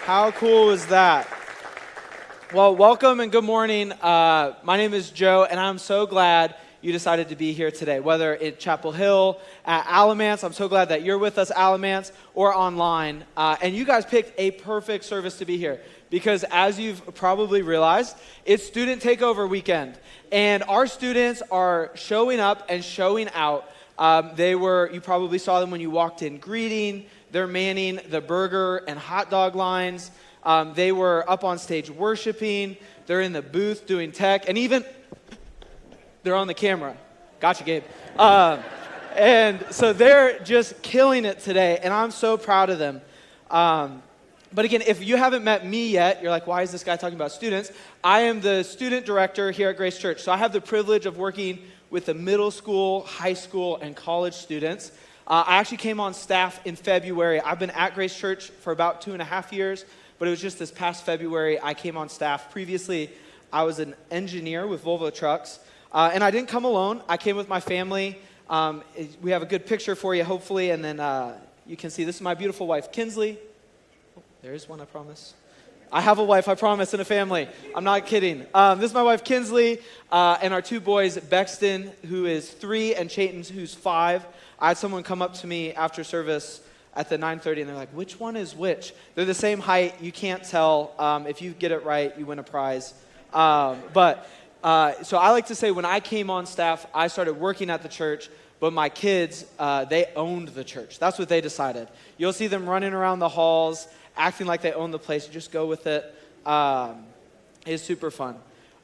How cool is that? Well, welcome and good morning. My name is Joe, and I'm so glad you decided to be here today, whether at Chapel Hill, at Alamance. I'm so glad that you're with us, Alamance, or online. And you guys picked a perfect service to be here because, as you've probably realized, it's Student Takeover Weekend. And our students are showing up and showing out. You probably saw them when you walked in greeting. They're manning the burger and hot dog lines. They were up on stage worshiping. They're in the booth doing tech. And even, they're on the camera. Gotcha, Gabe. And so they're just killing it today. And I'm so proud of them. But again, if you haven't met me yet, you're like, why is this guy talking about students? I am the student director here at Grace Church. So I have the privilege of working with the middle school, high school, and college students. I actually came on staff in February. I've been at Grace Church for about 2.5 years, but it was just this past February I came on staff. Previously, I was an engineer with Volvo Trucks, and I didn't come alone. I came with my family. We have a good picture for you, hopefully, and then you can see this is my beautiful wife, Kinsley. Oh, there is one, I promise. I have a wife, I promise, and a family. I'm not kidding. This is my wife, Kinsley, and our two boys, Bexton, who is 3, and Chayton, who's 5. I had someone come up to me after service at the 9:30, and they're like, which one is which? They're the same height. You can't tell. If you get it right, you win a prize. So I like to say when I came on staff, I started working at the church, but my kids, they owned the church. That's what they decided. You'll see them running around the halls, acting like they own the place. Just go with it. It's super fun.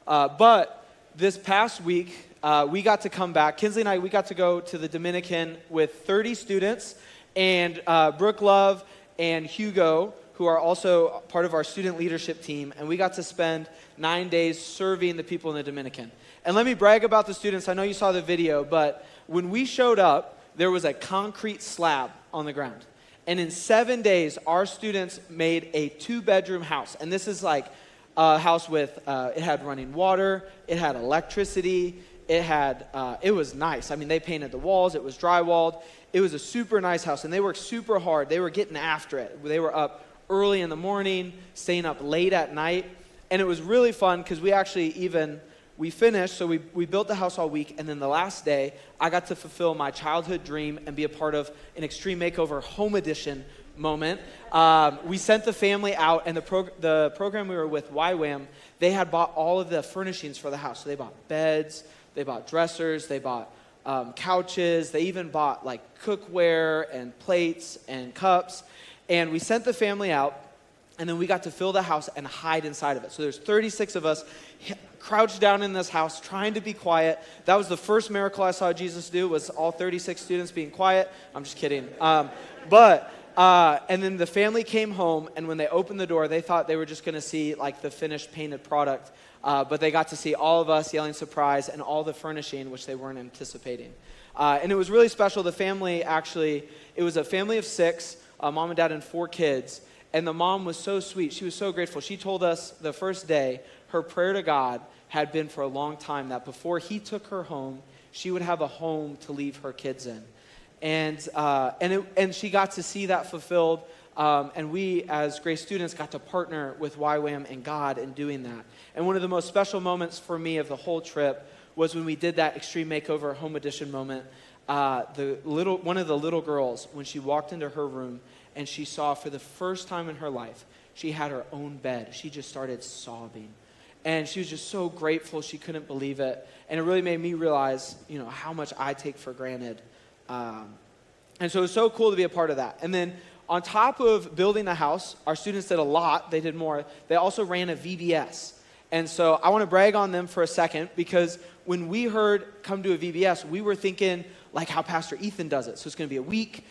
But this past week, we got to come back. Kinsley and I, we got to go to the Dominican with 30 students, and Brooke Love and Hugo, who are also part of our student leadership team, and we got to spend 9 days serving the people in the Dominican. And let me brag about the students. I know you saw the video, but when we showed up, there was a concrete slab on the ground. And in 7 days, our students made a 2-bedroom house. And this is like a house with, it had running water, it had electricity, it was nice. I mean, they painted the walls, it was drywalled. It was a super nice house, and they worked super hard. They were getting after it. They were up early in the morning, staying up late at night. And it was really fun because we finished, so we built the house all week, and then the last day, I got to fulfill my childhood dream and be a part of an Extreme Makeover Home Edition moment. We sent the family out, and the program we were with, YWAM, they had bought all of the furnishings for the house. So they bought beds, they bought dressers, they bought couches, they even bought like cookware and plates and cups. And we sent the family out, and then we got to fill the house and hide inside of it. So there's 36 of us crouched down in this house trying to be quiet. That was the first miracle I saw Jesus do, was all 36 students being quiet. I'm just kidding. And then the family came home, and when they opened the door, they thought they were just going to see like the finished painted product. But they got to see all of us yelling surprise and all the furnishing, which they weren't anticipating. And it was really special. The family it was a family of 6, mom and dad and 4 kids. And the mom was so sweet. She was so grateful. She told us the first day her prayer to God had been for a long time that before he took her home, she would have a home to leave her kids in. And she got to see that fulfilled. And we, as Grace students, got to partner with YWAM and God in doing that. And one of the most special moments for me of the whole trip was when we did that Extreme Makeover Home Edition moment. One of the little girls, when she walked into her room and she saw for the first time in her life, she had her own bed. She just started sobbing. And she was just so grateful. She couldn't believe it. And it really made me realize, how much I take for granted. And so it was so cool to be a part of that. And then on top of building the house, our students did a lot. They did more. They also ran a VBS. And so I want to brag on them for a second, because when we heard come to a VBS, we were thinking like how Pastor Ethan does it. So it's going to be a week.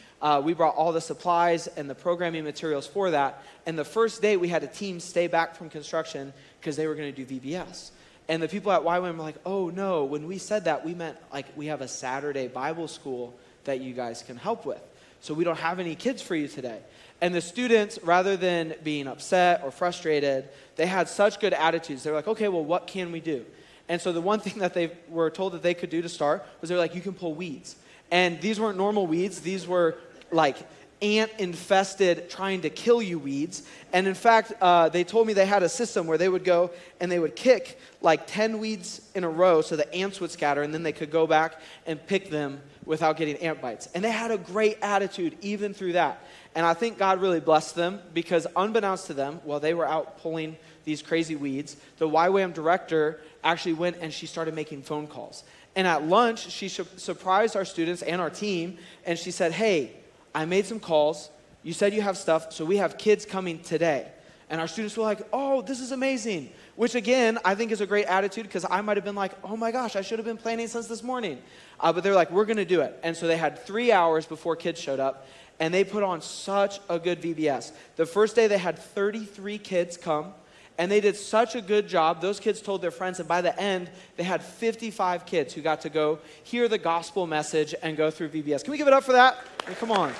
We brought all the supplies and the programming materials for that. And the first day we had a team stay back from construction because they were going to do VBS. And the people at YWAM were like, oh no, when we said that, we meant like we have a Saturday Bible school that you guys can help with. So we don't have any kids for you today. And the students, rather than being upset or frustrated, they had such good attitudes. They were like, okay, well, what can we do? And so the one thing that they were told that they could do to start was they were like, you can pull weeds. And these weren't normal weeds. These were like ant-infested, trying to kill you weeds. And in fact, they told me they had a system where they would go and they would kick like 10 weeds in a row so the ants would scatter, and then they could go back and pick them without getting ant bites. And they had a great attitude even through that. And I think God really blessed them because unbeknownst to them, while they were out pulling these crazy weeds, the YWAM director actually went and she started making phone calls. And at lunch, she surprised our students and our team, and she said, hey, I made some calls. You said you have stuff, so we have kids coming today. And our students were like, oh, this is amazing. Which again, I think is a great attitude because I might have been like, oh my gosh, I should have been planning since this morning. But they were like, we're going to do it. And so they had 3 hours before kids showed up, and they put on such a good VBS. The first day they had 33 kids come, and they did such a good job. Those kids told their friends, and by the end, they had 55 kids who got to go hear the gospel message and go through VBS. Can we give it up for that? I mean, come on.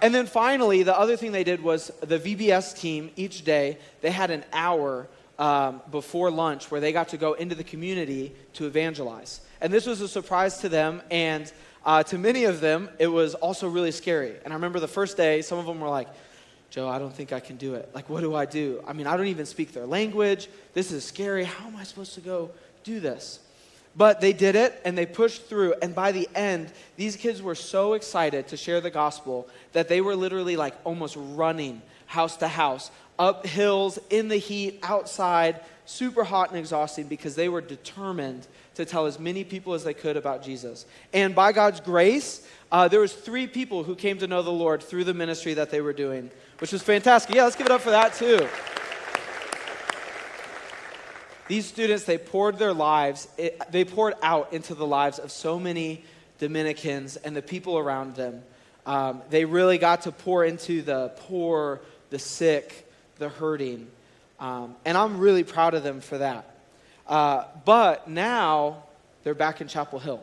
And then finally, the other thing they did was the VBS team, each day, they had an hour before lunch where they got to go into the community to evangelize. And this was a surprise to them, and to many of them, it was also really scary. And I remember the first day, some of them were like, Joe, I don't think I can do it. Like, what do? I mean, I don't even speak their language. This is scary. How am I supposed to go do this? But they did it, and they pushed through, and by the end, these kids were so excited to share the gospel that they were literally like almost running house to house, up hills, in the heat, outside, super hot and exhausting because they were determined to tell as many people as they could about Jesus. And by God's grace, there was 3 people who came to know the Lord through the ministry that they were doing, which was fantastic. Yeah, let's give it up for that too. These students, they poured out into the lives of so many Dominicans and the people around them. They really got to pour into the poor, the sick, the hurting. And I'm really proud of them for that. But now they're back in Chapel Hill.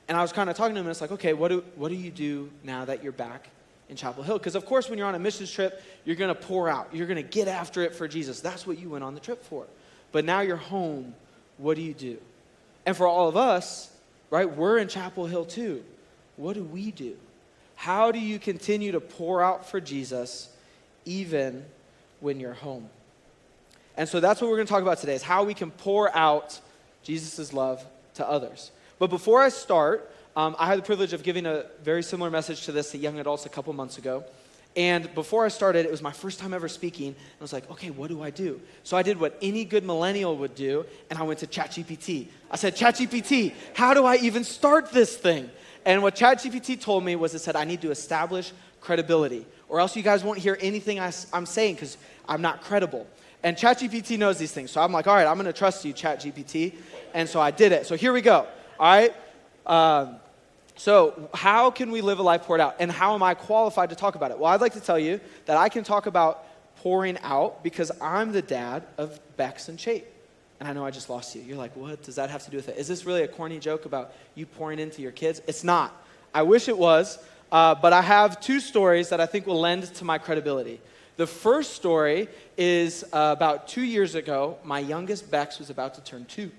And I was kind of talking to them, and it's like, okay, what do you do now that you're back in Chapel Hill? Because of course, when you're on a missions trip, you're going to pour out. You're going to get after it for Jesus. That's what you went on the trip for. But now you're home. What do you do? And for all of us, right, we're in Chapel Hill too. What do we do? How do you continue to pour out for Jesus even when you're home? And so that's what we're going to talk about today, is how we can pour out Jesus' love to others. But before I start, I had the privilege of giving a very similar message to this to young adults a couple months ago. And before I started, it was my first time ever speaking. I was like, okay, what do I do? So I did what any good millennial would do, and I went to ChatGPT. I said, ChatGPT, how do I even start this thing? And what ChatGPT told me was, it said, I need to establish credibility, or else you guys won't hear anything I'm saying because I'm not credible. And ChatGPT knows these things. So I'm like, all right, I'm going to trust you, ChatGPT. And so I did it. So here we go. All right. So how can we live a life poured out? And how am I qualified to talk about it? Well, I'd like to tell you that I can talk about pouring out because I'm the dad of Bex and Chate. And I know I just lost you. You're like, what does that have to do with it? Is this really a corny joke about you pouring into your kids? It's not. I wish it was. But I have 2 stories that I think will lend to my credibility. The first story is about 2 years ago. My youngest Bex was about to turn 2.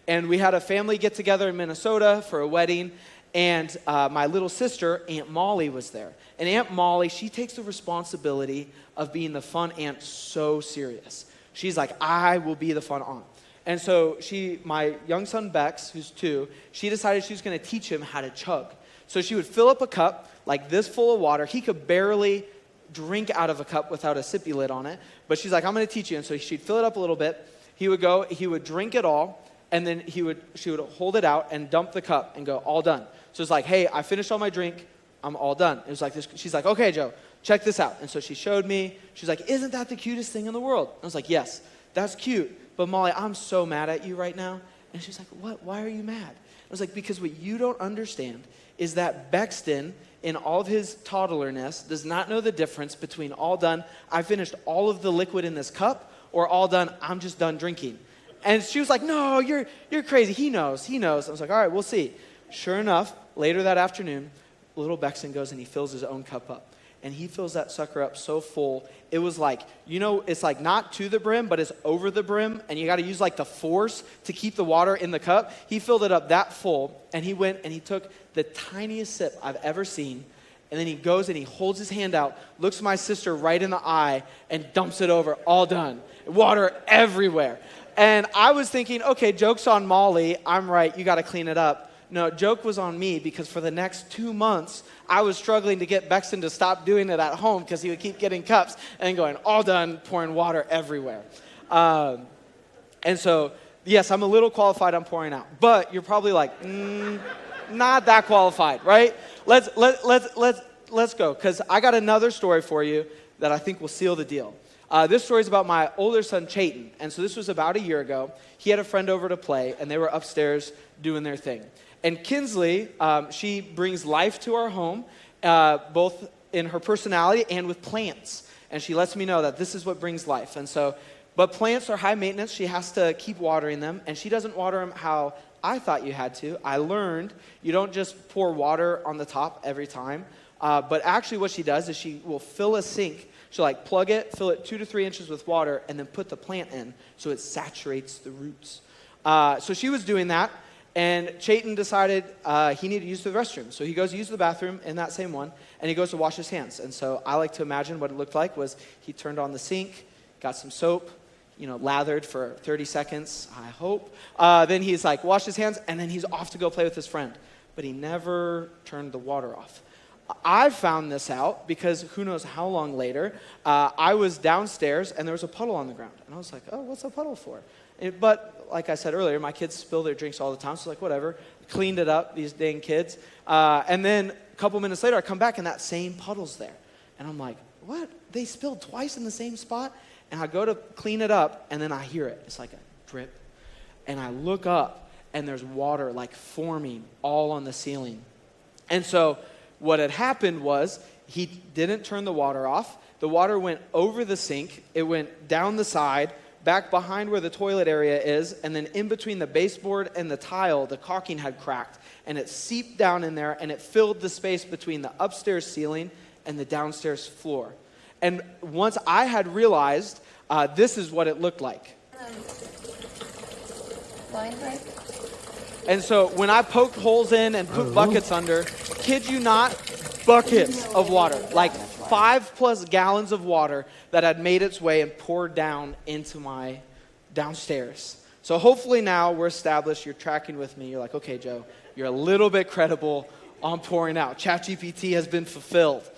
And we had a family get together in Minnesota for a wedding. And my little sister, Aunt Molly, was there. And Aunt Molly, she takes the responsibility of being the fun aunt so serious. She's like, I will be the fun aunt. And so my young son Bex, who's 2, she decided she was going to teach him how to chug. So she would fill up a cup like this full of water. He could barely drink out of a cup without a sippy lid on it. But she's like, I'm going to teach you. And so she'd fill it up a little bit. He would drink it all. And then she would hold it out and dump the cup and go, all done. So it's like, hey, I finished all my drink. I'm all done. It was like this. She's like, okay, Joe, check this out. And so she showed me. She's like, isn't that the cutest thing in the world? I was like, yes, that's cute. But Molly, I'm so mad at you right now. And she's like, what? Why are you mad? I was like, because what you don't understand is that Bexton, in all of his toddlerness, does not know the difference between all done, I finished all of the liquid in this cup, or all done, I'm just done drinking. And she was like, no, you're crazy. He knows. I was like, all right, we'll see. Sure enough, later that afternoon, little Bexton goes and he fills his own cup up. and he fills that sucker up so full. It was like, it's like not to the brim, but it's over the brim, and you got to use like the force to keep the water in the cup. He filled it up that full, and he went and he took the tiniest sip I've ever seen, and then he goes and he holds his hand out, looks my sister right in the eye, and dumps it over, all done. Water everywhere. And I was thinking, okay, joke's on Molly. I'm right, you got to clean it up. No, joke was on me because for the next 2 months, I was struggling to get Bexton to stop doing it at home because he would keep getting cups and going, all done, pouring water everywhere. And so, yes, I'm a little qualified on pouring out. But you're probably like, not that qualified, right? Let's go, because I got another story for you that I think will seal the deal. This story is about my older son, Chayton. And so this was about a year ago. He had a friend over to play, and they were upstairs doing their thing. And Kinsley, she brings life to our home, both in her personality and with plants. And she lets me know that this is what brings life. And so, but plants are high maintenance. She has to keep watering them. And she doesn't water them how I thought you had to. I learned you don't just pour water on the top every time. But actually what she does is she will fill a sink. She'll like plug it, fill it 2 to 3 inches with water, and then put the plant in so it saturates the roots. So she was doing that. And Chayton decided he needed to use the restroom. So he goes to use the bathroom in that same one, and he goes to wash his hands. And so I like to imagine what it looked like was he turned on the sink, got some soap, lathered for 30 seconds, I hope. Then he's like, washed his hands, and then he's off to go play with his friend. But he never turned the water off. I found this out because who knows how long later, I was downstairs, and there was a puddle on the ground. And I was like, oh, what's a puddle for? But like I said earlier, my kids spill their drinks all the time, so like whatever. Cleaned it up, these dang kids. And then a couple minutes later, I come back and that same puddle's there. And I'm like, what? They spilled twice in the same spot? And I go to clean it up, and then I hear it. It's like a drip. And I look up, and there's water like forming all on the ceiling. And so what had happened was he didn't turn the water off. The water went over the sink. It went down the side, back behind where the toilet area is, and then in between the baseboard and the tile, the caulking had cracked, and it seeped down in there, and it filled the space between the upstairs ceiling and the downstairs floor. And once I had realized this is what it looked like. Line break? And so when I poked holes in and put buckets under, kid you not, buckets of water, like 5+ gallons of water that had made its way and poured down into my downstairs. So hopefully now we're established, you're tracking with me, you're like, okay, Joe, you're a little bit credible on pouring out. ChatGPT has been fulfilled.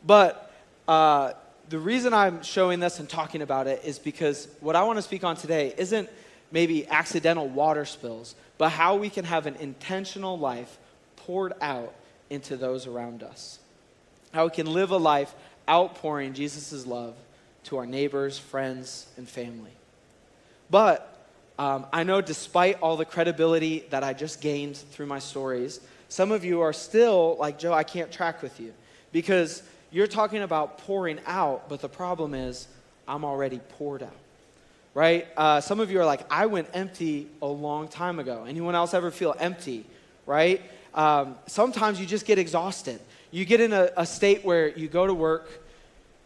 But the reason I'm showing this and talking about it is because what I want to speak on today isn't maybe accidental water spills, but how we can have an intentional life poured out into those around us. How we can live a life outpouring Jesus' love to our neighbors, friends, and family. But I know despite all the credibility that I just gained through my stories, some of you are still like, Joe, I can't track with you. Because you're talking about pouring out, but the problem is I'm already poured out. Right? Some of you are like, I went empty a long time ago. Anyone else ever feel empty? Right? Sometimes you just get exhausted. You get in a state where you go to work,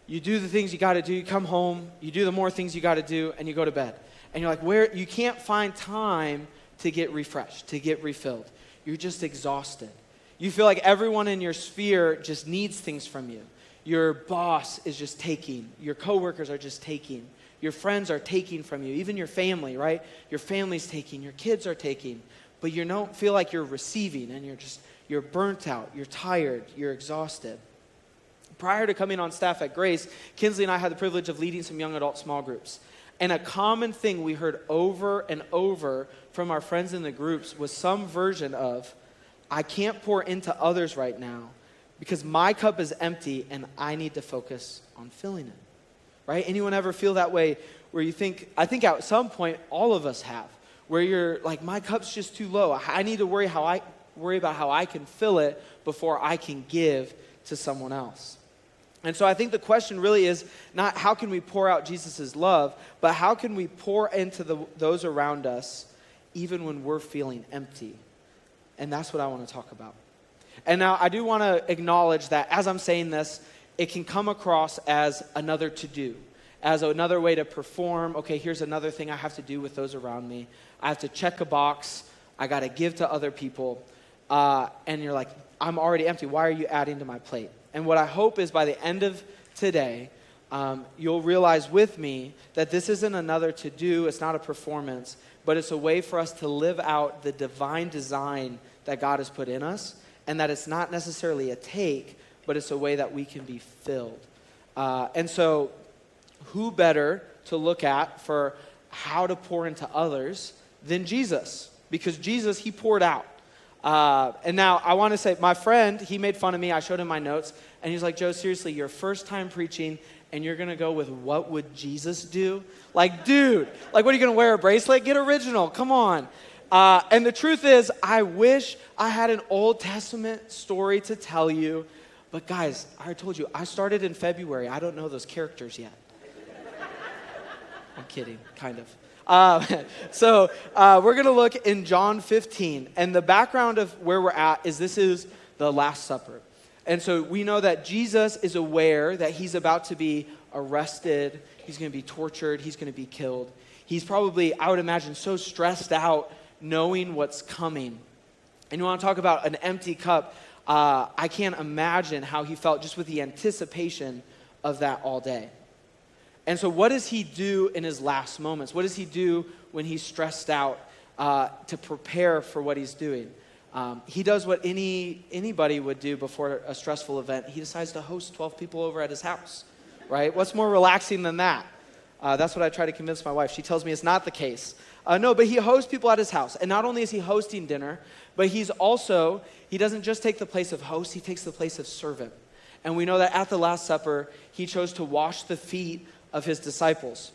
you do the things you got to do, you come home, you do the more things you got to do, and you go to bed. And you're like, where you can't find time to get refreshed, to get refilled. You're just exhausted. You feel like everyone in your sphere just needs things from you. Your boss is just taking. Your coworkers are just taking. Your friends are taking from you. Even your family, right? Your family's taking. Your kids are taking. But you don't feel like you're receiving, and you're burnt out. You're tired. You're exhausted. Prior to coming on staff at Grace, Kinsley and I had the privilege of leading some young adult small groups. And a common thing we heard over and over from our friends in the groups was some version of, I can't pour into others right now because my cup is empty and I need to focus on filling it. Right? Anyone ever feel that way where you think, I think at some point all of us have, where you're like, my cup's just too low. I need to worry about how I can fill it before I can give to someone else. And so I think the question really is not how can we pour out Jesus' love, but how can we pour into those around us even when we're feeling empty? And that's what I want to talk about. And now I do want to acknowledge that as I'm saying this, it can come across as another to-do, as another way to perform. Okay, here's another thing I have to do with those around me. I have to check a box. I got to give to other people. And you're like, I'm already empty. Why are you adding to my plate? And what I hope is by the end of today, you'll realize with me that this isn't another to-do. It's not a performance, but it's a way for us to live out the divine design that God has put in us, and that it's not necessarily a take, but it's a way that we can be filled. And so who better to look at for how to pour into others than Jesus? Because Jesus, he poured out. And now I want to say, my friend, he made fun of me. I showed him my notes, and he's like, Joe, seriously, your first time preaching, and you're going to go with what would Jesus do? Like, dude, like, what are you going to wear, a bracelet? Get original. Come on. And the truth is, I wish I had an Old Testament story to tell you. But guys, I told you, I started in February. I don't know those characters yet. I'm kidding, kind of. So we're going to look in John 15. And the background of where we're at is this is the Last Supper. And so we know that Jesus is aware that he's about to be arrested. He's going to be tortured. He's going to be killed. He's probably, I would imagine, so stressed out knowing what's coming. And you want to talk about an empty cup. I can't imagine how he felt just with the anticipation of that all day. And so what does he do in his last moments? What does he do when he's stressed out to prepare for what he's doing? He does what anybody would do before a stressful event. He decides to host 12 people over at his house, right? What's more relaxing than that? That's what I try to convince my wife. She tells me it's not the case. No, but he hosts people at his house. And not only is he hosting dinner, but he doesn't just take the place of host, he takes the place of servant. And we know that at the Last Supper, he chose to wash the feet of his disciples.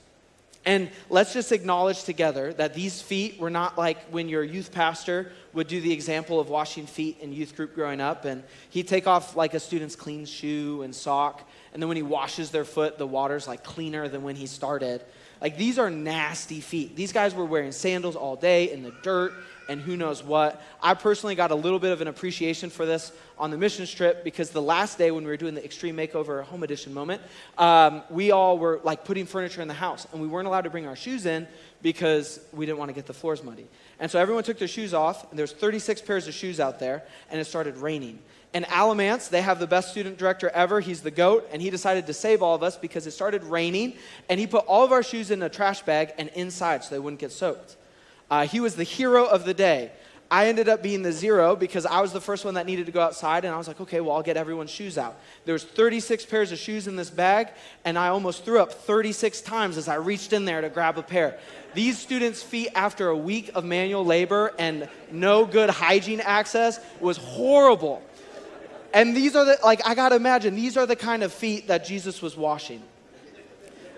And let's just acknowledge together that these feet were not like when your youth pastor would do the example of washing feet in youth group growing up. And he'd take off like a student's clean shoe and sock. And then when he washes their foot, the water's like cleaner than when he started. Like, these are nasty feet. These guys were wearing sandals all day in the dirt and who knows what. I personally got a little bit of an appreciation for this on the missions trip because the last day when we were doing the Extreme Makeover Home Edition moment, we all were like putting furniture in the house, and we weren't allowed to bring our shoes in because we didn't want to get the floors muddy. And so everyone took their shoes off, and there's 36 pairs of shoes out there, and it started raining. And Alamance, they have the best student director ever. He's the GOAT, and he decided to save all of us because it started raining, and he put all of our shoes in a trash bag and inside so they wouldn't get soaked. He was the hero of the day. I ended up being the zero because I was the first one that needed to go outside, and I was like, okay, well, I'll get everyone's shoes out. There was 36 pairs of shoes in this bag, and I almost threw up 36 times as I reached in there to grab a pair. These students' feet, after a week of manual labor and no good hygiene access, was horrible. And these are I gotta imagine, these are the kind of feet that Jesus was washing.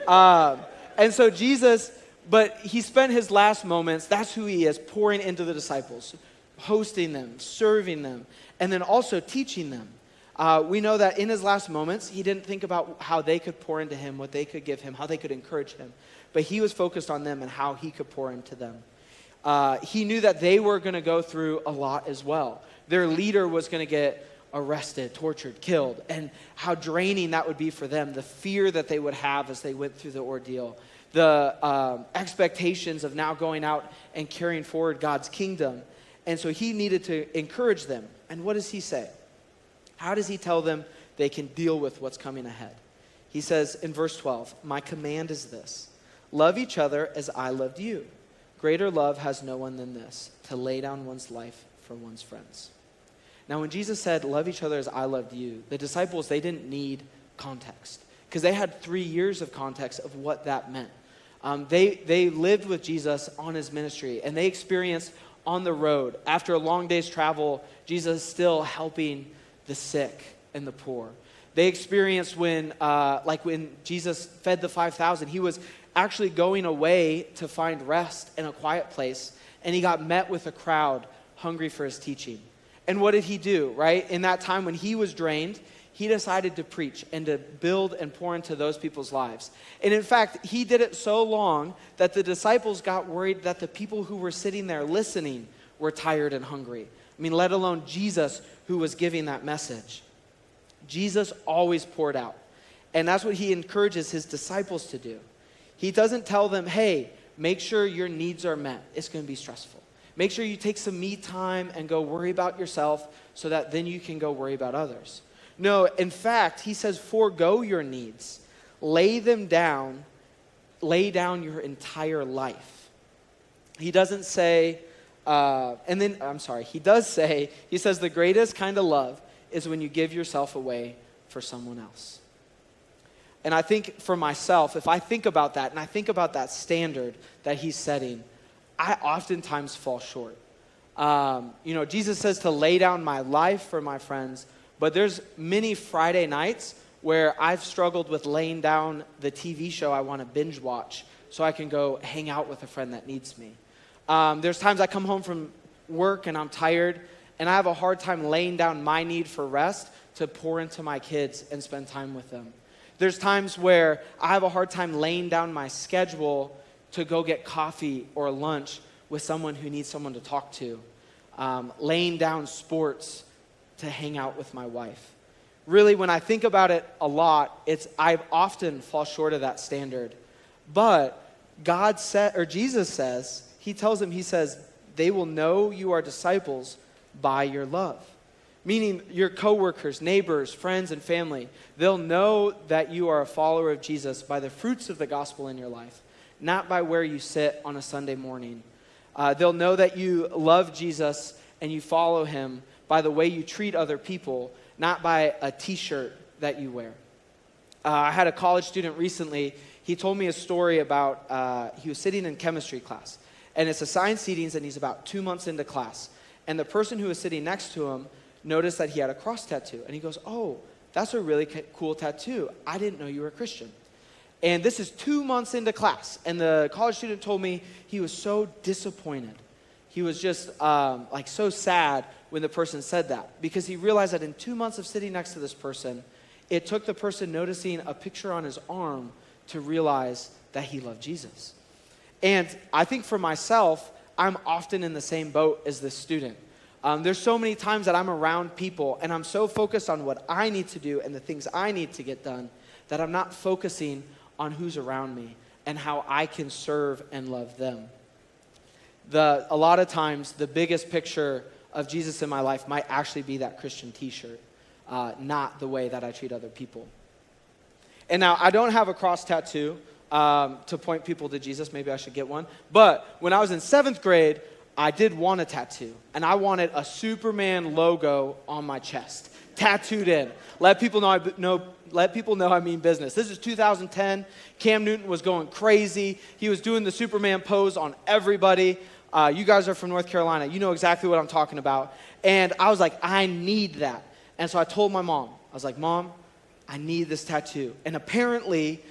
And so Jesus, but he spent his last moments, that's who he is, pouring into the disciples, hosting them, serving them, and then also teaching them. We know that in his last moments, he didn't think about how they could pour into him, what they could give him, how they could encourage him. But he was focused on them and how he could pour into them. He knew that they were going to go through a lot as well. Their leader was going to get arrested, tortured, killed, and how draining that would be for them, the fear that they would have as they went through the ordeal, the expectations of now going out and carrying forward God's kingdom. And so he needed to encourage them. And what does he say? How does he tell them they can deal with what's coming ahead? He says in verse 12, "My command is this, love each other as I loved you. Greater love has no one than this, to lay down one's life for one's friends." Now, when Jesus said, love each other as I loved you, the disciples, they didn't need context because they had 3 years of context of what that meant. They lived with Jesus on his ministry, and they experienced on the road, after a long day's travel, Jesus still helping the sick and the poor. They experienced when Jesus fed the 5,000, he was actually going away to find rest in a quiet place, and he got met with a crowd hungry for his teaching. And what did he do, right? In that time when he was drained, he decided to preach and to build and pour into those people's lives. And in fact, he did it so long that the disciples got worried that the people who were sitting there listening were tired and hungry. I mean, let alone Jesus who was giving that message. Jesus always poured out. And that's what he encourages his disciples to do. He doesn't tell them, hey, make sure your needs are met. It's going to be stressful. Make sure you take some me time and go worry about yourself so that then you can go worry about others. No, in fact, he says, forego your needs. Lay them down. Lay down your entire life. He doesn't say, he does say, he says the greatest kind of love is when you give yourself away for someone else. And I think for myself, if I think about that and I think about that standard that he's setting, I oftentimes fall short. Jesus says to lay down my life for my friends, but there's many Friday nights where I've struggled with laying down the TV show I want to binge watch so I can go hang out with a friend that needs me. There's times I come home from work and I'm tired and I have a hard time laying down my need for rest to pour into my kids and spend time with them. There's times where I have a hard time laying down my schedule to go get coffee or lunch with someone who needs someone to talk to. Laying down sports to hang out with my wife. Really, when I think about it a lot, I often fall short of that standard. But Jesus says, he says, they will know you are disciples by your love. Meaning your coworkers, neighbors, friends, and family, they'll know that you are a follower of Jesus by the fruits of the gospel in your life, not by where you sit on a Sunday morning. They'll know that you love Jesus and you follow him by the way you treat other people, not by a t-shirt that you wear. I had a college student recently. He told me a story about, he was sitting in chemistry class, and it's assigned seatings, and he's about 2 months into class. And the person who was sitting next to him noticed that he had a cross tattoo. And he goes, oh, that's a really cool tattoo. I didn't know you were a Christian. And this is 2 months into class. And the college student told me he was so disappointed. He was just so sad when the person said that, because he realized that in 2 months of sitting next to this person, it took the person noticing a picture on his arm to realize that he loved Jesus. And I think for myself, I'm often in the same boat as this student. There's so many times that I'm around people and I'm so focused on what I need to do and the things I need to get done that I'm not focusing on who's around me and how I can serve and love them. A lot of times, the biggest picture of Jesus in my life might actually be that Christian t-shirt, not the way that I treat other people. And now, I don't have a cross tattoo to point people to Jesus. Maybe I should get one. But when I was in 7th grade, I did want a tattoo, and I wanted a Superman logo on my chest, tattooed in. Let people know I mean business. This is 2010. Cam Newton was going crazy. He was doing the Superman pose on everybody. You guys are from North Carolina. You know exactly what I'm talking about. And I was like, I need that. And so I told my mom. I was like, Mom, I need this tattoo. And apparently,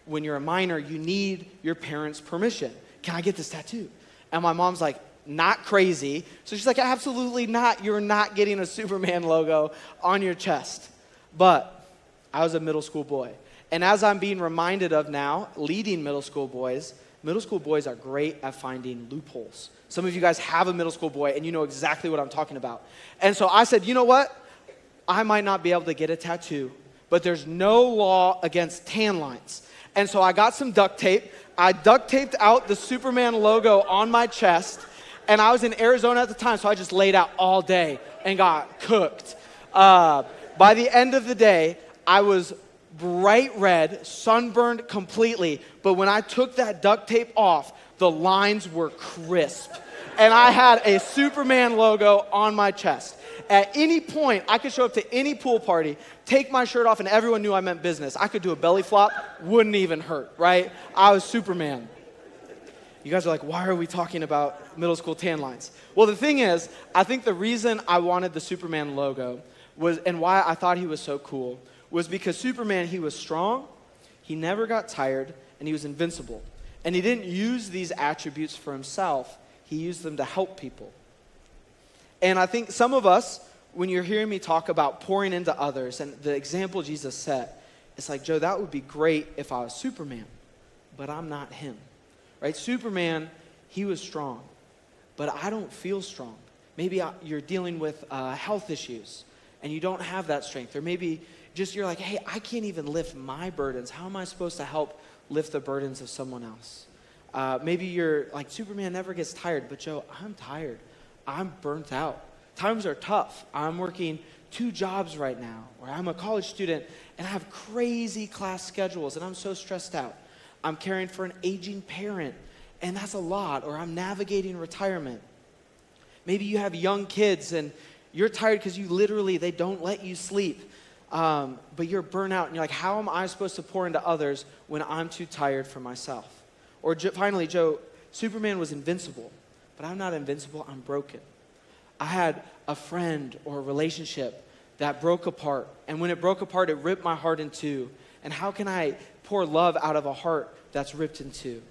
when you're a minor, you need your parents' permission. Can I get this tattoo? And my mom's like, not crazy. So she's like, absolutely not. You're not getting a Superman logo on your chest. But I was a middle school boy. And as I'm being reminded of now, leading middle school boys are great at finding loopholes. Some of you guys have a middle school boy, and you know exactly what I'm talking about. And so I said, you know what? I might not be able to get a tattoo, but there's no law against tan lines. And so I got some duct tape. I duct taped out the Superman logo on my chest. And I was in Arizona at the time, so I just laid out all day and got cooked. By the end of the day, I was bright red, sunburned completely. But when I took that duct tape off, the lines were crisp. And I had a Superman logo on my chest. At any point, I could show up to any pool party, take my shirt off, and everyone knew I meant business. I could do a belly flop, wouldn't even hurt, right? I was Superman. You guys are like, why are we talking about middle school tan lines? Well, the thing is, I think the reason I wanted the Superman logo was, and why I thought he was so cool, was because Superman, he was strong, he never got tired, and he was invincible. And he didn't use these attributes for himself, he used them to help people. And I think some of us, when you're hearing me talk about pouring into others, and the example Jesus set, it's like, Joe, that would be great if I was Superman, but I'm not him. Right? Superman, he was strong, but I don't feel strong. Maybe you're dealing with health issues and you don't have that strength. Or maybe just you're like, hey, I can't even lift my burdens. How am I supposed to help lift the burdens of someone else? Maybe you're like, Superman never gets tired. But Joe, I'm tired. I'm burnt out. Times are tough. I'm working 2 jobs right now, or I'm a college student and I have crazy class schedules and I'm so stressed out. I'm caring for an aging parent and that's a lot, or I'm navigating retirement. Maybe you have young kids and you're tired because they don't let you sleep, but you're burnt out and you're like, how am I supposed to pour into others when I'm too tired for myself? Or finally, Joe, Superman was invincible, but I'm not invincible, I'm broken. I had a friend or a relationship that broke apart. And when it broke apart, it ripped my heart in two. And how can I pour love out of a heart that's ripped in two?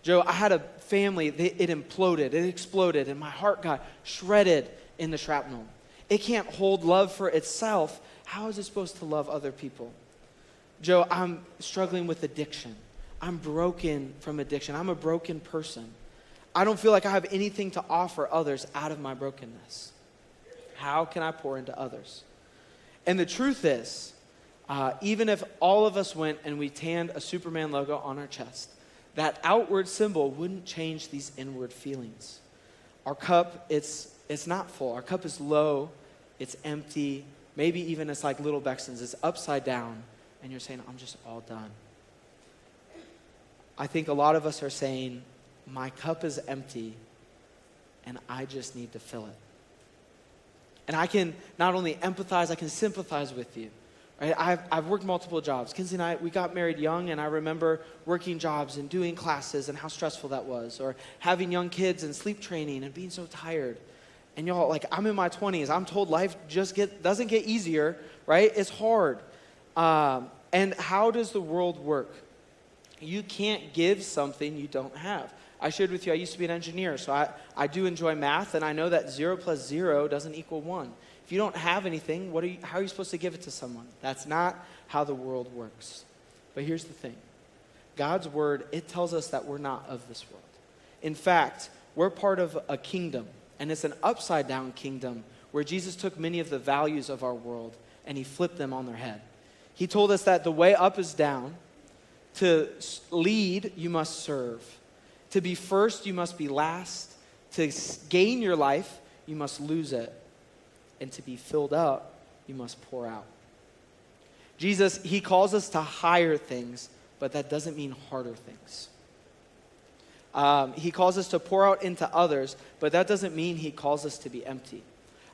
Joe, I had a family, it imploded, it exploded, and my heart got shredded in the shrapnel. It can't hold love for itself. How is it supposed to love other people? Joe, I'm struggling with addiction. I'm broken from addiction. I'm a broken person. I don't feel like I have anything to offer others out of my brokenness. How can I pour into others? And the truth is, even if all of us went and we tanned a Superman logo on our chest, that outward symbol wouldn't change these inward feelings. Our cup, it's not full. Our cup is low, it's empty. Maybe even it's like little Bexton's, it's upside down, and you're saying, I'm just all done. I think a lot of us are saying, my cup is empty, and I just need to fill it. And I can not only empathize, I can sympathize with you. Right? I've worked multiple jobs. Kinsey and I, we got married young, and I remember working jobs and doing classes and how stressful that was, or having young kids and sleep training and being so tired. And y'all, like, I'm in my 20s. I'm told life just doesn't get easier, right? It's hard. And how does the world work? You can't give something you don't have. I shared with you, I used to be an engineer, so I do enjoy math, and I know that 0 plus 0 doesn't equal 1. If you don't have anything, how are you supposed to give it to someone? That's not how the world works. But here's the thing. God's word, it tells us that we're not of this world. In fact, we're part of a kingdom, and it's an upside-down kingdom where Jesus took many of the values of our world and he flipped them on their head. He told us that the way up is down. To lead, you must serve. To be first, you must be last. To gain your life, you must lose it. And to be filled up, you must pour out. Jesus, he calls us to higher things, but that doesn't mean harder things. He calls us to pour out into others, but that doesn't mean he calls us to be empty.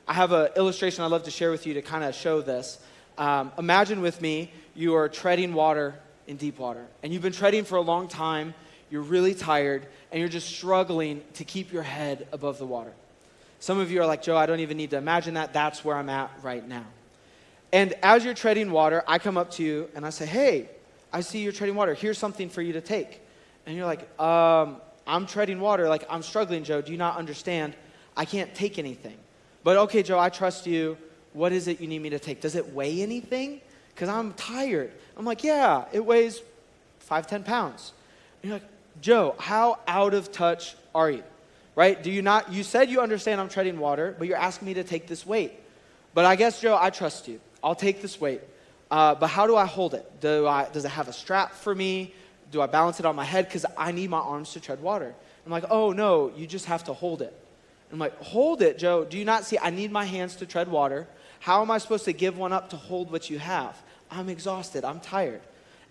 I have an illustration I'd love to share with you to kind of show this. Imagine with me, you are treading water in deep water, and you've been treading for a long time, you're really tired, and you're just struggling to keep your head above the water. Some of you are like, Joe, I don't even need to imagine that. That's where I'm at right now. And as you're treading water, I come up to you and I say, hey, I see you're treading water. Here's something for you to take. And you're like, I'm treading water. Like, I'm struggling, Joe. Do you not understand? I can't take anything. But okay, Joe, I trust you. What is it you need me to take? Does it weigh anything? Because I'm tired. I'm like, yeah, it weighs 5-10 pounds. And you're like, Joe, how out of touch are you? Right? You said you understand I'm treading water, but you're asking me to take this weight. But I guess, Joe, I trust you. I'll take this weight. But how do I hold it? Does it have a strap for me? Do I balance it on my head? Because I need my arms to tread water. I'm like, oh, no, you just have to hold it. I'm like, hold it, Joe. Do you not see I need my hands to tread water? How am I supposed to give one up to hold what you have? I'm exhausted. I'm tired.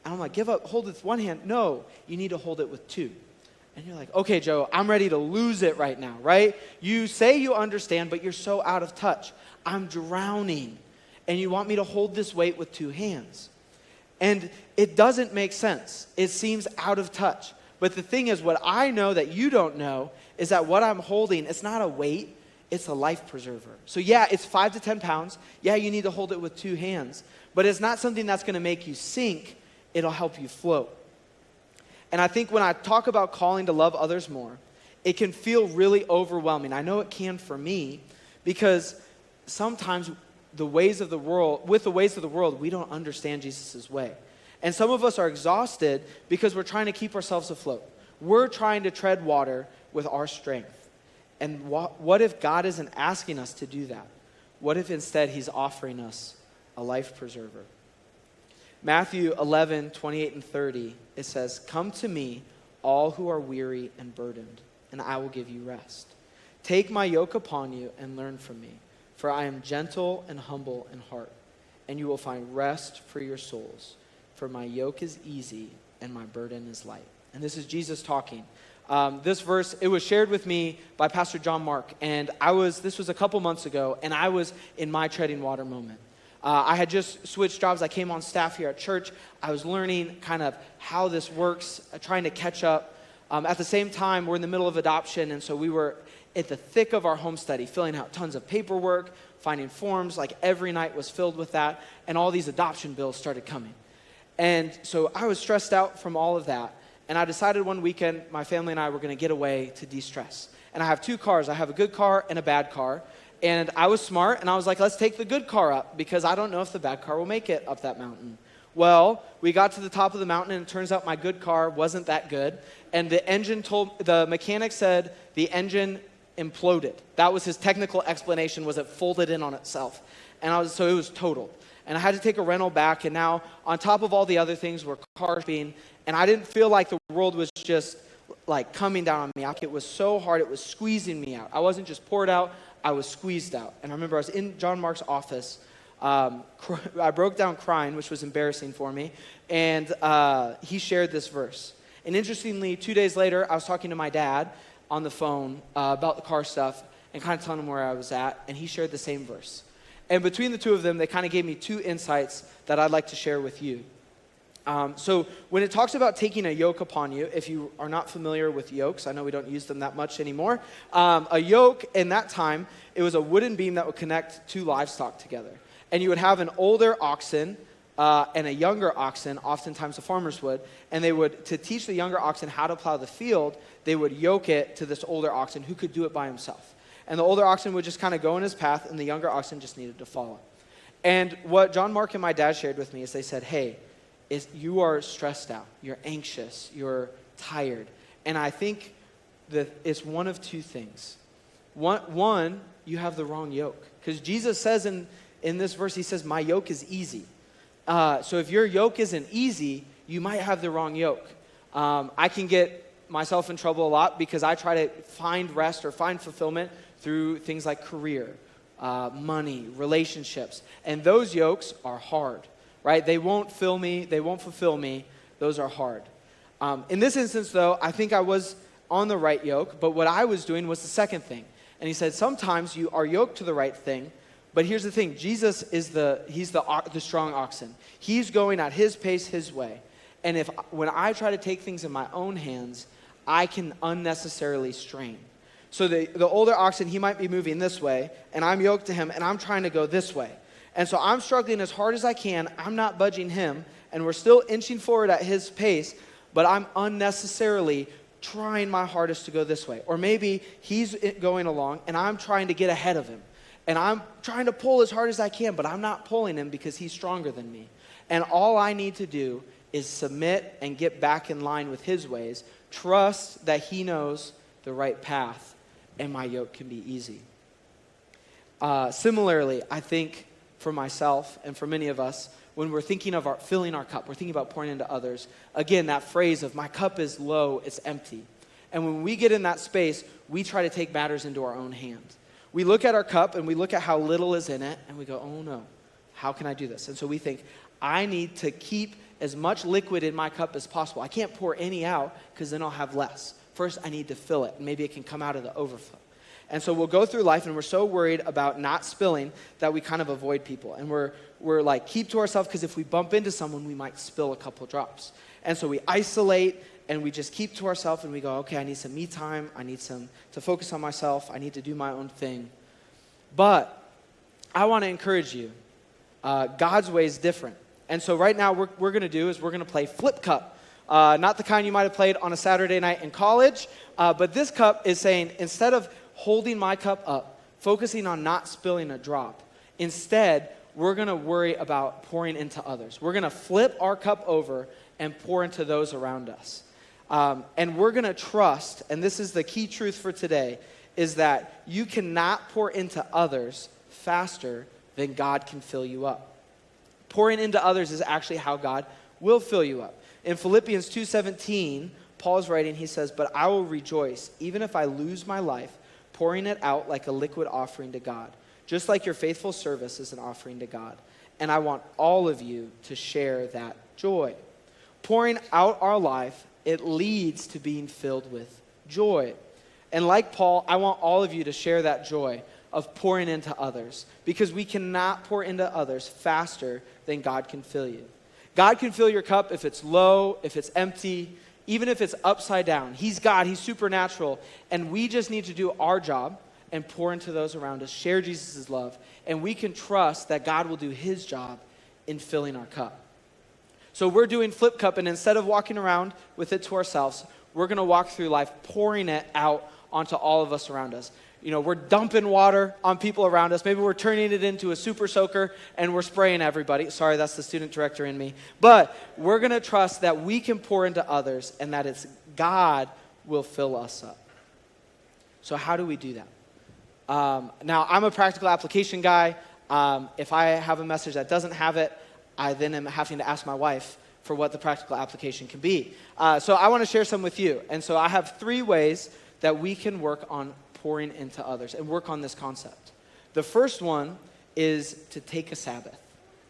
And I'm like, hold it with one hand. No, you need to hold it with two. And you're like, okay, Joe, I'm ready to lose it right now, right? You say you understand, but you're so out of touch. I'm drowning. And you want me to hold this weight with two hands. And it doesn't make sense. It seems out of touch. But the thing is, what I know that you don't know is that what I'm holding, it's not a weight, it's a life preserver. So yeah, it's 5 to 10 pounds. Yeah, you need to hold it with two hands. But it's not something that's going to make you sink. It'll help you float. And I think when I talk about calling to love others more, it can feel really overwhelming. I know it can for me, because sometimes with the ways of the world, we don't understand Jesus' way. And some of us are exhausted because we're trying to keep ourselves afloat. We're trying to tread water with our strength. And what if God isn't asking us to do that? What if instead he's offering us a life preserver? Matthew 11:28 and 30, it says, "Come to me, all who are weary and burdened, and I will give you rest. Take my yoke upon you and learn from me, for I am gentle and humble in heart, and you will find rest for your souls. For my yoke is easy and my burden is light." And this is Jesus talking. This verse, it was shared with me by Pastor John Mark, and this was a couple months ago, and I was in my treading water moment. I had just switched jobs. I came on staff here at church. I was learning kind of how this works, trying to catch up. At the same time, we're in the middle of adoption, and so we were at the thick of our home study, filling out tons of paperwork, finding forms. Like every night was filled with that, and all these adoption bills started coming. And so I was stressed out from all of that, and I decided one weekend my family and I were going to get away to de-stress. And I have two cars. I have a good car and a bad car. And I was smart, and I was like, let's take the good car up, because I don't know if the bad car will make it up that mountain. Well, we got to the top of the mountain, and it turns out my good car wasn't that good. And the mechanic said the engine imploded. That was his technical explanation, was it folded in on itself. So it was totaled. And I had to take a rental back, and now on top of all the other things were cars being, and I didn't feel like the world was just like coming down on me. It was so hard, it was squeezing me out. I wasn't just poured out, I was squeezed out. And I remember I was in John Mark's office. I broke down crying, which was embarrassing for me. And he shared this verse. And interestingly, 2 days later, I was talking to my dad on the phone about the car stuff and kind of telling him where I was at. And he shared the same verse. And between the two of them, they kind of gave me two insights that I'd like to share with you. So when it talks about taking a yoke upon you, if you are not familiar with yokes, I know we don't use them that much anymore. A yoke in that time, it was a wooden beam that would connect two livestock together. And you would have an older oxen and a younger oxen, oftentimes the farmers would, and they would, to teach the younger oxen how to plow the field, they would yoke it to this older oxen who could do it by himself. And the older oxen would just kind of go in his path, and the younger oxen just needed to follow. And what John Mark and my dad shared with me is they said, hey, you are stressed out, you're anxious, you're tired. And I think that it's one of two things. One, you have the wrong yoke. Because Jesus says in this verse, he says, my yoke is easy. So if your yoke isn't easy, you might have the wrong yoke. I can get myself in trouble a lot because I try to find rest or find fulfillment through things like career, money, relationships. And those yokes are hard. Right? They won't fill me. They won't fulfill me. Those are hard. In this instance, though, I think I was on the right yoke, but what I was doing was the second thing. And he said, sometimes you are yoked to the right thing, but here's the thing. Jesus is he's the strong oxen. He's going at his pace, his way. And when I try to take things in my own hands, I can unnecessarily strain. So the older oxen, he might be moving this way, and I'm yoked to him, and I'm trying to go this way. And so I'm struggling as hard as I can. I'm not budging him, and we're still inching forward at his pace, but I'm unnecessarily trying my hardest to go this way. Or maybe he's going along, and I'm trying to get ahead of him. And I'm trying to pull as hard as I can, but I'm not pulling him because he's stronger than me. And all I need to do is submit and get back in line with his ways, trust that he knows the right path, and my yoke can be easy. Similarly, I think for myself and for many of us, when we're thinking of filling our cup, we're thinking about pouring into others. Again, that phrase of my cup is low, it's empty. And when we get in that space, we try to take matters into our own hands. We look at our cup and we look at how little is in it and we go, oh no, how can I do this? And so we think, I need to keep as much liquid in my cup as possible. I can't pour any out because then I'll have less. First, I need to fill it, and maybe it can come out of the overflow. And so we'll go through life and we're so worried about not spilling that we kind of avoid people. And we're like, keep to ourselves, because if we bump into someone, we might spill a couple drops. And so we isolate and we just keep to ourselves and we go, okay, I need some me time. I need to focus on myself. I need to do my own thing. But I want to encourage you. God's way is different. And so right now we're going to do is we're going to play Flip Cup. Not the kind you might have played on a Saturday night in college. But this cup is saying, instead of holding my cup up, focusing on not spilling a drop, instead, we're going to worry about pouring into others. We're going to flip our cup over and pour into those around us. And we're going to trust, and this is the key truth for today, is that you cannot pour into others faster than God can fill you up. Pouring into others is actually how God will fill you up. In Philippians 2:17, Paul's writing, he says, "But I will rejoice, even if I lose my life, pouring it out like a liquid offering to God, just like your faithful service is an offering to God. And I want all of you to share that joy." Pouring out our life, it leads to being filled with joy. And like Paul, I want all of you to share that joy of pouring into others, because we cannot pour into others faster than God can fill you. God can fill your cup if it's low, if it's empty, even if it's upside down. He's God, he's supernatural, and we just need to do our job and pour into those around us, share Jesus' love, and we can trust that God will do his job in filling our cup. So we're doing Flip Cup, and instead of walking around with it to ourselves, we're going to walk through life pouring it out onto all of us around us. You know, we're dumping water on people around us. Maybe we're turning it into a super soaker and we're spraying everybody. Sorry, that's the student director in me. But we're going to trust that we can pour into others and that it's God will fill us up. So how do we do that? Now, I'm a practical application guy. If I have a message that doesn't have it, I then am having to ask my wife for what the practical application can be. So I want to share some with you. And so I have 3 ways that we can work on pouring into others and work on this concept. The first one is to take a Sabbath.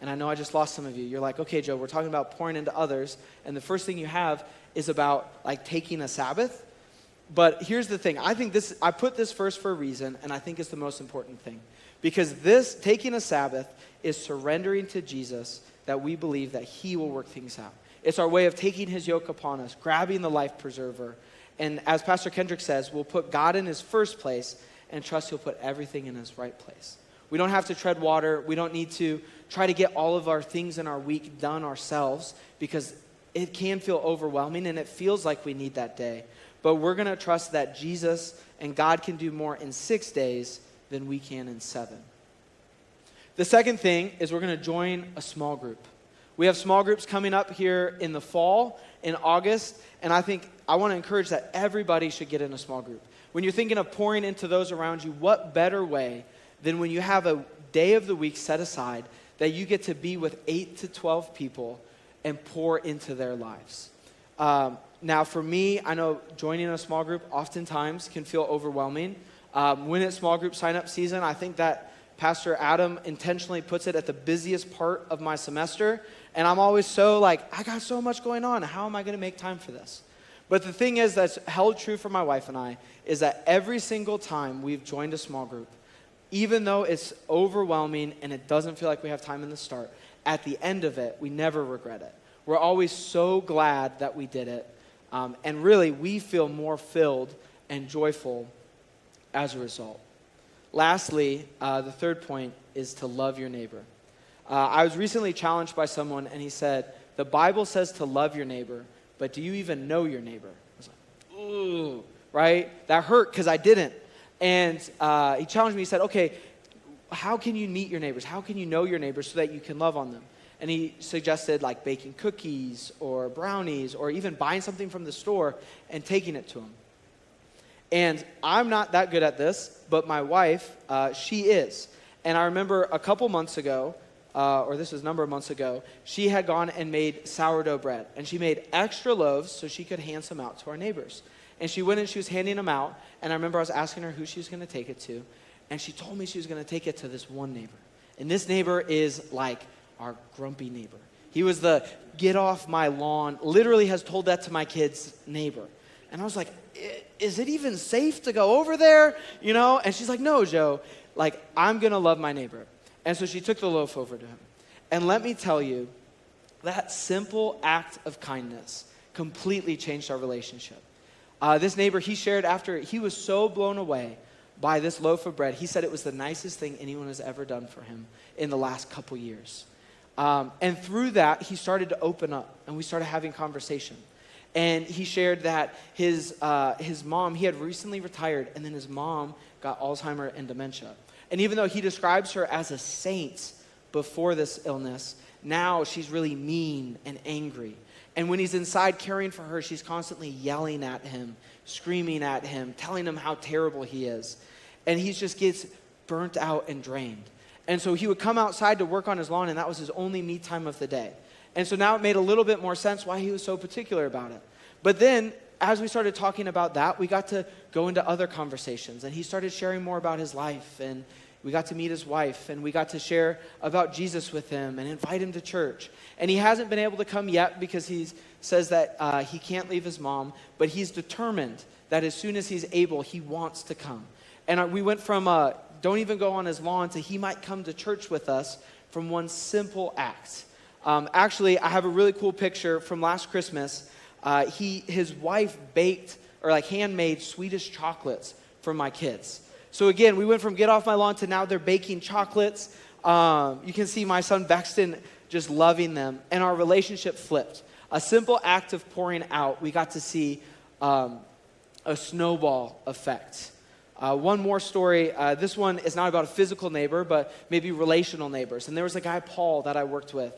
And I know I just lost some of you. You're like, okay, Joe, we're talking about pouring into others, and the first thing you have is about like taking a Sabbath. But here's the thing. I put this first for a reason, and I think it's the most important thing. Because this, taking a Sabbath, is surrendering to Jesus that we believe that he will work things out. It's our way of taking his yoke upon us, grabbing the life preserver. And as Pastor Kendrick says, we'll put God in his first place and trust he'll put everything in his right place. We don't have to tread water. We don't need to try to get all of our things in our week done ourselves, because it can feel overwhelming and it feels like we need that day. But we're going to trust that Jesus and God can do more in 6 days than we can in 7. The second thing is we're going to join a small group. We have small groups coming up here in the fall, in August, and I want to encourage that everybody should get in a small group. When you're thinking of pouring into those around you, what better way than when you have a day of the week set aside that you get to be with 8 to 12 people and pour into their lives. Now for me, I know joining a small group oftentimes can feel overwhelming. When it's small group sign-up season, I think that Pastor Adam intentionally puts it at the busiest part of my semester, and I'm always so like, I got so much going on. How am I going to make time for this? But the thing is that's held true for my wife and I is that every single time we've joined a small group, even though it's overwhelming and it doesn't feel like we have time in the start, at the end of it, we never regret it. We're always so glad that we did it. And really, we feel more filled and joyful as a result. Lastly, the third point is to love your neighbor. I was recently challenged by someone, and he said, the Bible says to love your neighbor, but do you even know your neighbor? I was like, ooh, right? That hurt because I didn't. And he challenged me. He said, okay, how can you meet your neighbors? How can you know your neighbors so that you can love on them? And he suggested like baking cookies or brownies or even buying something from the store and taking it to them. And I'm not that good at this, but my wife, she is. And I remember a couple months ago, or this was a number of months ago, she had gone and made sourdough bread. And she made extra loaves so she could hand some out to our neighbors. And she went and she was handing them out. And I remember I was asking her who she was going to take it to. And she told me she was going to take it to this one neighbor. And this neighbor is like our grumpy neighbor. He was the get off my lawn, literally has told that to my kids' neighbor. And I was like, is it even safe to go over there? You know? And she's like, no, Joe, like I'm going to love my neighbor. And so she took the loaf over to him. And let me tell you, that simple act of kindness completely changed our relationship. This neighbor, he shared after, he was so blown away by this loaf of bread. He said it was the nicest thing anyone has ever done for him in the last couple years. And through that, he started to open up, and we started having conversation. And he shared that his mom, he had recently retired, and then his mom got Alzheimer's and dementia. And even though he describes her as a saint before this illness, now she's really mean and angry. And when he's inside caring for her, she's constantly yelling at him, screaming at him, telling him how terrible he is. And he just gets burnt out and drained. And so he would come outside to work on his lawn, and that was his only me time of the day. And so now it made a little bit more sense why he was so particular about it. But then, as we started talking about that, we got to go into other conversations. And he started sharing more about his life. And we got to meet his wife. And we got to share about Jesus with him and invite him to church. And he hasn't been able to come yet because he says that he can't leave his mom. But he's determined that as soon as he's able, he wants to come. And we went from don't even go on his lawn to he might come to church with us from one simple act. Actually, I have a really cool picture from last Christmas. His wife baked or handmade Swedish chocolates for my kids. So again, we went from get off my lawn to now they're baking chocolates. You can see my son Bexton just loving them, and our relationship flipped. A simple act of pouring out, we got to see a snowball effect. One more story. This one is not about a physical neighbor, but maybe relational neighbors. And there was a guy, Paul, that I worked with.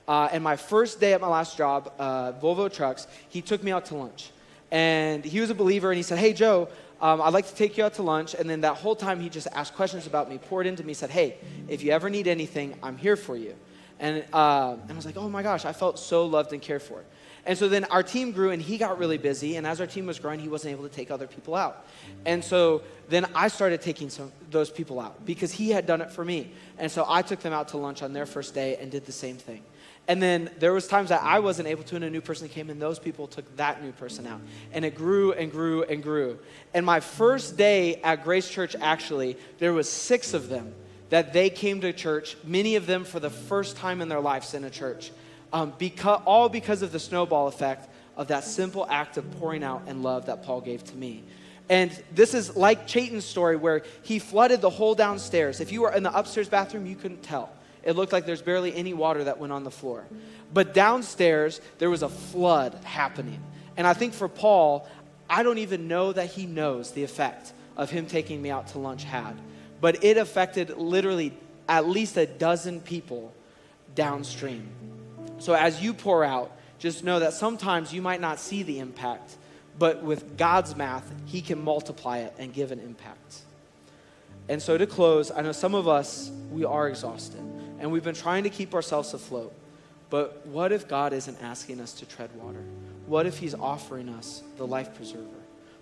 And my first day at my last job, Volvo Trucks, he took me out to lunch. And he was a believer, and he said, "Hey, Joe, I'd like to take you out to lunch." And then that whole time, he just asked questions about me, poured into me, said, "Hey, if you ever need anything, I'm here for you." And I was like, oh my gosh, I felt so loved and cared for. And so then our team grew, and he got really busy. And as our team was growing, he wasn't able to take other people out. And so then I started taking those people out because he had done it for me. And so I took them out to lunch on their first day and did the same thing. And then there was times that I wasn't able to, and a new person came, and those people took that new person out. And it grew and grew and grew. And my first day at Grace Church, actually, there was 6 of them that they came to church, many of them for the first time in their lives in a church. All because of the snowball effect of that simple act of pouring out and love that Paul gave to me. And this is like Chayton's story where he flooded the whole downstairs. If you were in the upstairs bathroom, you couldn't tell. It looked like there's barely any water that went on the floor. But downstairs, there was a flood happening. And I think for Paul, I don't even know that he knows the effect of him taking me out to lunch had. But it affected literally at least a dozen people downstream. So as you pour out, just know that sometimes you might not see the impact, but with God's math, he can multiply it and give an impact. And so to close, I know some of us, we are exhausted, and we've been trying to keep ourselves afloat. But what if God isn't asking us to tread water? What if he's offering us the life preserver?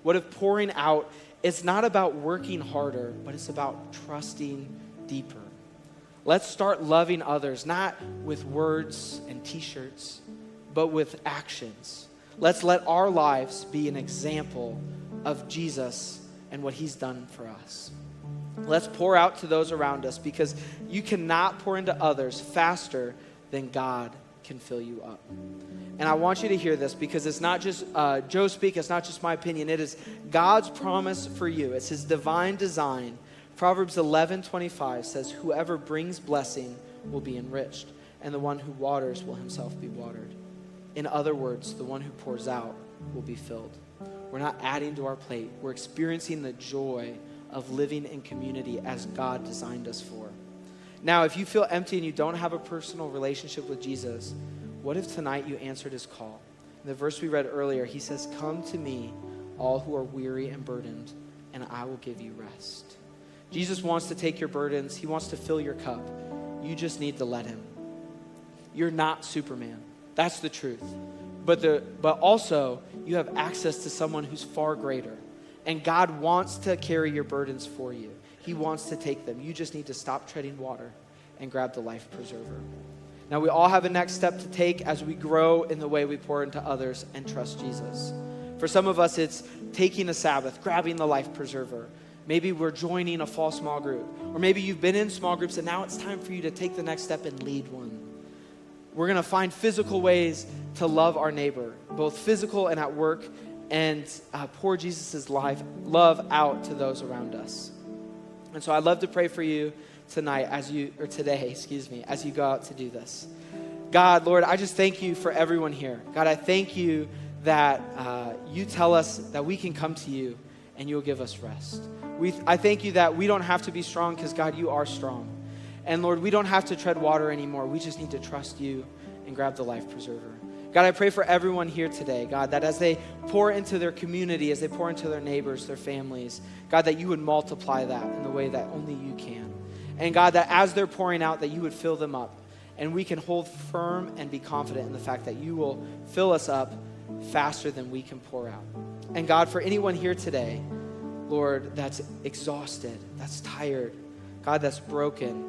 What if pouring out, it's not about working harder, but it's about trusting deeper. Let's start loving others, not with words and t-shirts, but with actions. Let's let our lives be an example of Jesus and what he's done for us. Let's pour out to those around us, because you cannot pour into others faster than God can fill you up. And I want you to hear this, because it's not just Joe speak, it's not just my opinion. It is God's promise for you. It's his divine design. Proverbs 11:25 says, "Whoever brings blessing will be enriched, and the one who waters will himself be watered." In other words, the one who pours out will be filled. We're not adding to our plate. We're experiencing the joy of living in community as God designed us for. Now, if you feel empty and you don't have a personal relationship with Jesus, what if tonight you answered his call? In the verse we read earlier, he says, "Come to me, all who are weary and burdened, and I will give you rest." Jesus wants to take your burdens. He wants to fill your cup. You just need to let him. You're not Superman. That's the truth. But also, you have access to someone who's far greater. And God wants to carry your burdens for you. He wants to take them. You just need to stop treading water and grab the life preserver. Now, we all have a next step to take as we grow in the way we pour into others and trust Jesus. For some of us, it's taking a Sabbath, grabbing the life preserver. Maybe we're joining a fall small group. Or maybe you've been in small groups and now it's time for you to take the next step and lead one. We're going to find physical ways to love our neighbor, both physical and at work, and pour Jesus' love out to those around us. And so I'd love to pray for you today, as you go out to do this. God, Lord, I just thank you for everyone here. God, I thank you that you tell us that we can come to you and you'll give us rest. I thank you that we don't have to be strong because, God, you are strong. And Lord, we don't have to tread water anymore. We just need to trust you and grab the life preserver. God, I pray for everyone here today, God, that as they pour into their community, as they pour into their neighbors, their families, God, that you would multiply that in the way that only you can. And God, that as they're pouring out, that you would fill them up. And we can hold firm and be confident in the fact that you will fill us up faster than we can pour out. And God, for anyone here today, Lord, that's exhausted, that's tired, God, that's broken,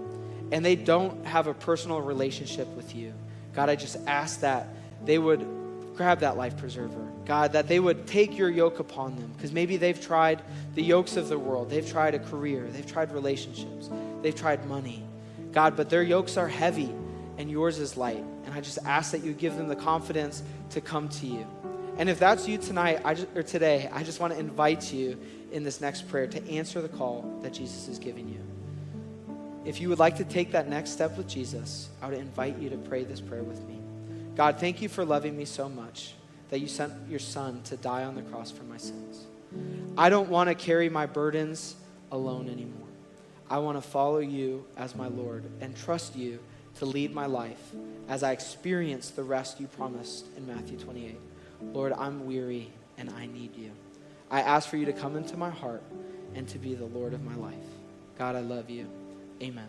and they don't have a personal relationship with you, God, I just ask that they would grab that life preserver. God, that they would take your yoke upon them, because maybe they've tried the yokes of the world. They've tried a career. They've tried relationships. They've tried money. God, but their yokes are heavy and yours is light. And I just ask that you give them the confidence to come to you. And if that's you tonight or today, I just want to invite you in this next prayer to answer the call that Jesus is giving you. If you would like to take that next step with Jesus, I would invite you to pray this prayer with me. God, thank you for loving me so much that you sent your son to die on the cross for my sins. I don't want to carry my burdens alone anymore. I want to follow you as my Lord and trust you to lead my life as I experience the rest you promised in Matthew 28. Lord, I'm weary and I need you. I ask for you to come into my heart and to be the Lord of my life. God, I love you. Amen.